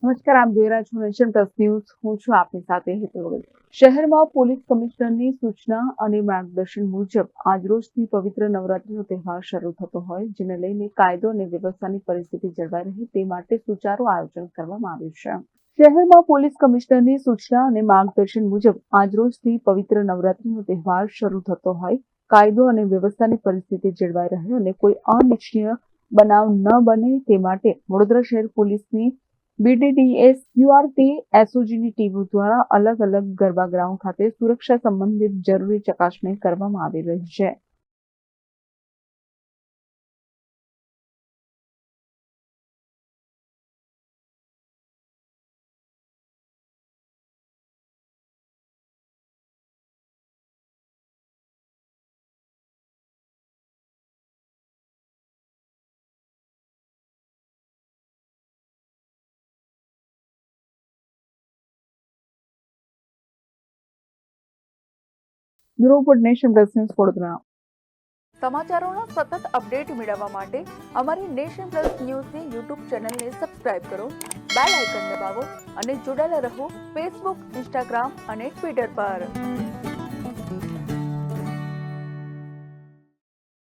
નમસ્કાર, આપ જોઈ રહ્યા છો નેશન પ્લસ ન્યૂઝ. હું છું આપની સાથે હેતલ વગર. શહેરમાં પોલીસ કમિશનરની સૂચના અને માર્ગદર્શન મુજબ આજરોજથી પવિત્ર નવરાત્રીનો તહેવાર શરૂ થતો હોય, જેને લઈને કાયદો અને વ્યવસ્થાની પરિસ્થિતિ જળવાઈ રહે તે માટે સુચારું આયોજન કરવામાં આવ્યું છે. શહેરમાં પોલીસ કમિશનરની સૂચના અને માર્ગદર્શન મુજબ આજરોજથી પવિત્ર નવરાત્રીનો તહેવાર શરૂ થતો હોય, કાયદો અને વ્યવસ્થાની પરિસ્થિતિ જળવાઈ રહે અને કોઈ અનિચ્છનીય બનાવ ન બને તે માટે વડોદરા શહેર પોલીસની BDDS URT SOGની ટીમો દ્વારા અલગ અલગ ગરબા ગ્રાઉન્ડ ખાતે સુરક્ષા સંબંધિત જરૂરી ચકાસણી કરવામાં આવી રહી છે. Bureau report nation plus news Vadodara. સમાચારોના સતત અપડેટ મેળવવા માટે અમારી નેશન પ્લસ ન્યૂઝની યુટ્યુબ ચેનલને સબસ્ક્રાઇબ કરો, બેલ આઇકન દબાવો અને જોડાયેલા રહો ફેસબુક, ઇન્સ્ટાગ્રામ અને ટ્વિટર પર.